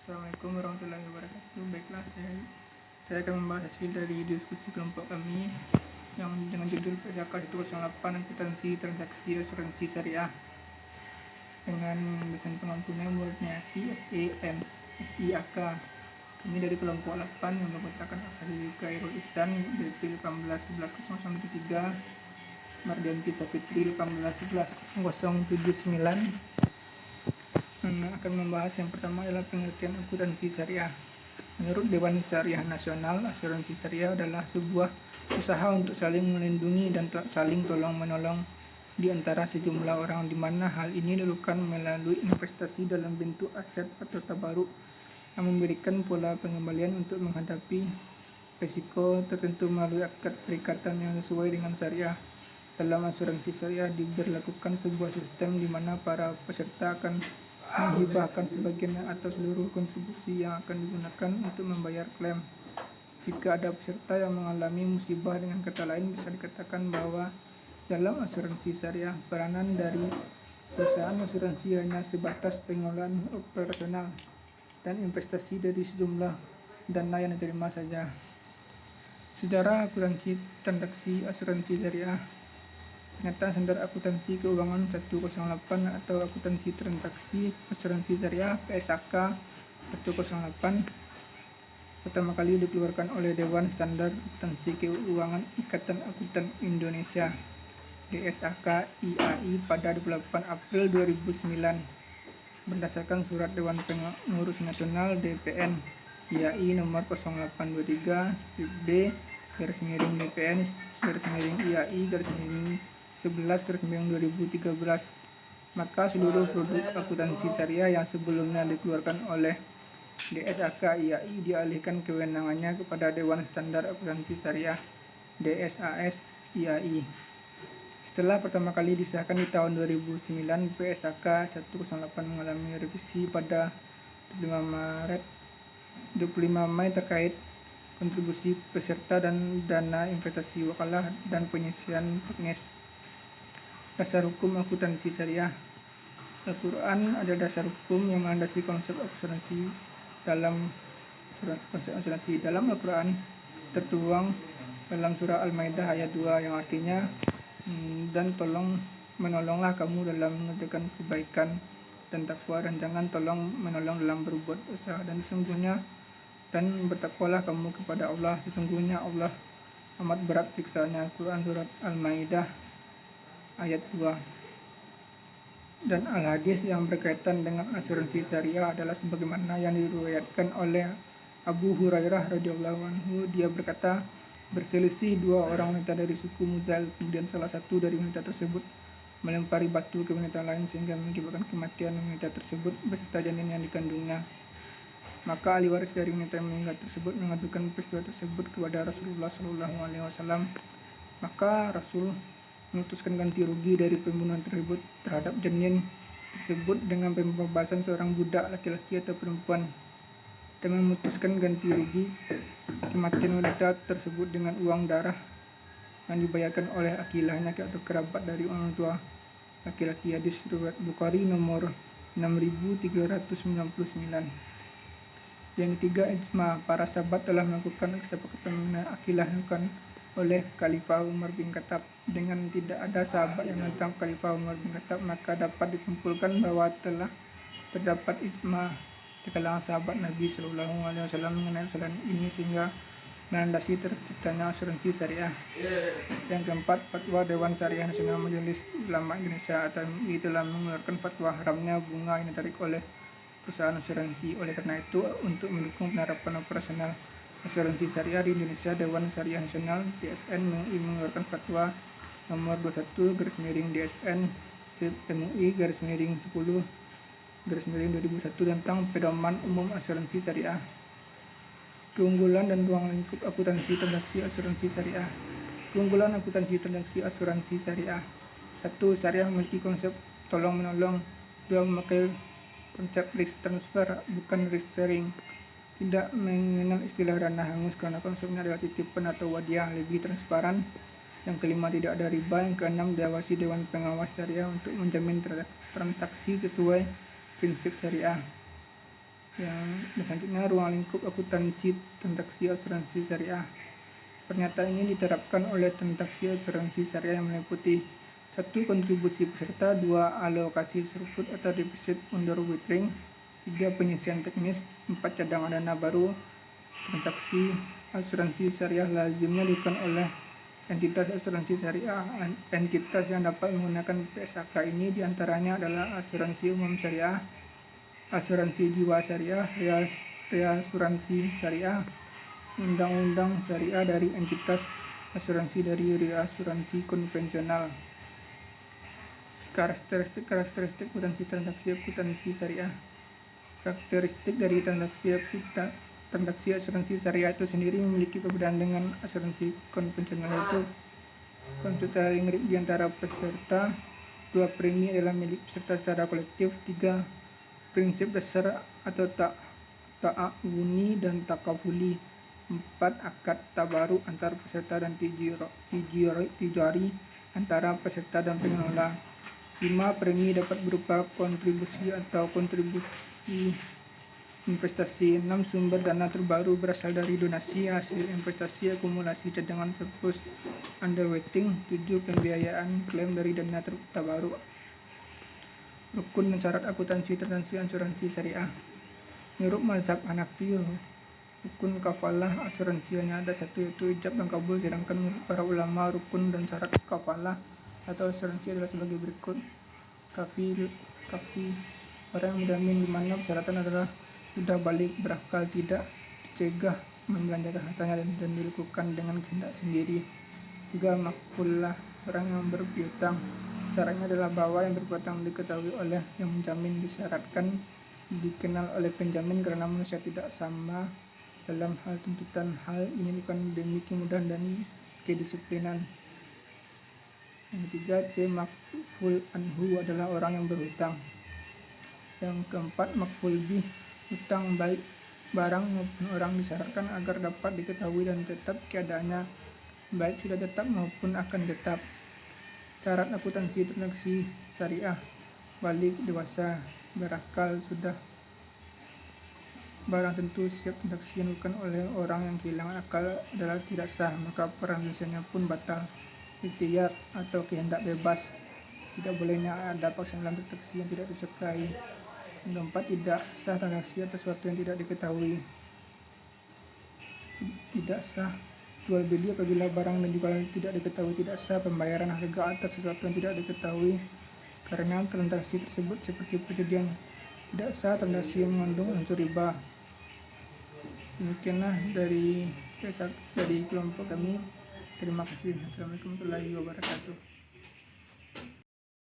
Assalamualaikum warahmatullahi wabarakatuh. Baiklah, saya akan membahas hasil dari diskusi kelompok kami yang dengan judul PJK 108 akuntansi transaksi asuransi syariah dengan dosen pengampunya muridnya SEM SIAK. Kami dari kelompok 8 yang mengatakan ahli Khairul Ihsan BP 18110013 Mardianti Sapitri 18110079 akan membahas yang pertama adalah pengertian akuntansi syariah. Menurut Dewan Syariah Nasional, asuransi syariah adalah sebuah usaha untuk saling melindungi dan saling tolong-menolong di antara sejumlah orang, di mana hal ini dilakukan melalui investasi dalam bentuk aset atau tabaruk yang memberikan pola pengembalian untuk menghadapi risiko tertentu melalui akad perikatan yang sesuai dengan syariah. Dalam asuransi syariah diberlakukan sebuah sistem di mana para peserta akan menghibahkan sebagian atau seluruh kontribusi yang akan digunakan untuk membayar klaim. Jika ada peserta yang mengalami musibah, dengan kata lain bisa dikatakan bahwa dalam asuransi syariah peranan dari perusahaan asuransi hanya sebatas pengelolaan operasional dan investasi dari sejumlah dana yang diterima saja. Sejarah akuntansi transaksi asuransi syariah. Pernyataan Standar Akuntansi Keuangan 108 atau Akuntansi Transaksi Asuransi Syariah PSAK 108 pertama kali dikeluarkan oleh Dewan Standar Akuntansi Keuangan Ikatan Akuntan Indonesia DSAK IAI pada 28 April 2009 berdasarkan Surat Dewan Pengurus Nasional DPN IAI nomor 0823 B DPN IAI 11/2013. Maka seluruh produk akuntansi syariah yang sebelumnya dikeluarkan oleh DSAK IAI dialihkan kewenangannya kepada Dewan Standar Akuntansi Syariah DSAS IAI. Setelah pertama kali disahkan di tahun 2009, PSAK 108 mengalami revisi pada 25 Mei terkait kontribusi peserta dan dana investasi wakalah dan penyisian PEGNES. Dasar hukum akuntansi syariah. Al-Quran ada dasar hukum yang melandasi konsep asuransi. Dalam Al-Quran tertuang dalam surah Al-Maidah ayat 2 yang artinya dan menolonglah kamu dalam mengerjakan kebaikan dan takwa, dan jangan tolong menolong dalam berbuat dosa, dan bertakwalah kamu kepada Allah, sesungguhnya Allah amat berat siksaannya. Al-Quran surat Al-Maidah ayat 2. Dan al-hadis yang berkaitan dengan asuransi syariah adalah sebagaimana yang diriwayatkan oleh Abu Hurairah radhiyallahu anhu. Dia berkata, berselisih dua orang wanita dari suku Muzal, kemudian salah satu dari wanita tersebut melempari batu ke wanita lain sehingga mengakibatkan kematian wanita tersebut beserta janin yang dikandungnya. Maka ahli waris dari wanita yang meninggal tersebut mengadukan peristiwa tersebut kepada Rasulullah SAW. Maka Rasul memutuskan ganti rugi dari pembunuhan tersebut terhadap janin tersebut dengan pembebasan seorang budak laki-laki atau perempuan, dan memutuskan ganti rugi kematian wanita tersebut dengan uang darah yang dibayarkan oleh akilahnya atau kerabat dari orang tua laki-laki. Hadis riwayat Bukhari nomor 6399. Yang ketiga, ijma. Para sahabat telah melakukan kesepakatan akilah oleh Khalifah Umar bin Khattab. Dengan tidak ada sahabat yang menentang Khalifah Umar bin Khattab, maka dapat disimpulkan bahwa telah terdapat ijma di kalangan sahabat Nabi SAW mengenai masalah ini sehingga melandasi terciptanya asuransi syariah. Yang keempat, fatwa Dewan Syariah Nasional Majelis Ulama Indonesia atau MUI telah mengeluarkan fatwa haramnya bunga yang ditarik oleh perusahaan asuransi. Oleh karena itu, untuk mendukung penerapan operasional asuransi syariah di Indonesia, Dewan Syariah Nasional DSN MUI mengeluarkan fatwa nomor 21/DSN MUI /10/2001 tentang pedoman umum asuransi syariah. Keunggulan dan ruang lingkup akuntansi transaksi asuransi syariah. Keunggulan akuntansi transaksi asuransi syariah. 1. Syariah memiliki konsep tolong-menolong. 2. Memakai konsep risk transfer, bukan risk sharing. Tidak mengenal istilah dana hangus karena konsepnya adalah titipan atau wadiah, lebih transparan. Yang kelima, tidak ada riba. Yang keenam, diawasi Dewan Pengawas Syariah untuk menjamin transaksi sesuai prinsip syariah. Yang selanjutnya, ruang lingkup akuntansi transaksi asuransi syariah. Pernyataan ini diterapkan oleh transaksi asuransi syariah yang meliputi 1. Kontribusi peserta, 2. Alokasi surplus atau defisit underwriting, 3. Penyisian teknis, 4. Cadangan dana baru. Transaksi asuransi syariah lazimnya dilakukan oleh entitas asuransi syariah. Entitas yang dapat menggunakan PSAK ini diantaranya adalah asuransi umum syariah, asuransi jiwa syariah, reasuransi syariah, undang-undang syariah dari entitas asuransi dari reasuransi konvensional. Karakteristik transaksi akuntansi syariah. Karakteristik dari transaksi asuransi syariah itu sendiri memiliki perbedaan dengan asuransi konvensional, yaitu konsultasi mirip di antara peserta, 2. Premi adalah milik peserta secara kolektif, 3. Prinsip dasar atau ta'awuni dan takafuli, 4. Akad tabaruk antara peserta dan tijari antara peserta dan pengelola, 5. Premi dapat berupa kontribusi atau kontribusi investasi, 6. Sumber dana terbaru berasal dari donasi, hasil investasi, akumulasi cadangan surplus, underwriting, 7. Pembiayaan klaim dari dana tabaruk. Rukun dan syarat akuntansi transaksi asuransi syariah. Menurut mazhab Hanafi, rukun kafalah asuransi hanya ada satu, yaitu ijab dan kabul. Sedangkan menurut para ulama, rukun dan syarat kafalah atau asuransi adalah sebagai berikut. Kafi orang yang menjamin, di mana persyaratan adalah sudah balik, berakal, tidak dicegah membelanjakan hartanya dan dilakukan dengan kehendak sendiri. 3. Makfulah, orang yang berpiutang. Syaratnya adalah bahwa yang berpiutang diketahui oleh yang menjamin, disyaratkan dikenal oleh penjamin karena manusia tidak sama dalam hal tuntutan. Hal ini bukan demi kemudahan dan kedisiplinan. Yang ketiga, C. Makful anhu adalah orang yang berhutang. Yang keempat, makful bih, hutang baik barang maupun orang, disyaratkan agar dapat diketahui dan tetap keadaannya, baik sudah tetap maupun akan tetap. Syarat akuntansi transaksi syariah: balik, dewasa, berakal, sudah barang tentu siap transaksi yang dilakukan oleh orang yang kehilangan akal adalah tidak sah, maka transaksinya pun batal. Ikhtiyar atau kehendak bebas, tidak bolehnya ada paksaan dalam transaksi yang tidak disukai. Yang keempat, tidak sah transaksi atas sesuatu yang tidak diketahui. Tidak sah jual beli apabila barang dan jualan tidak diketahui. Tidak sah pembayaran harga atas sesuatu yang tidak diketahui karena transaksi tersebut seperti perjudian. Tidak sah transaksi yang mengandung unsur riba. Demikianlah dari kelompok kami. Terima kasih. Assalamualaikum warahmatullahi wabarakatuh.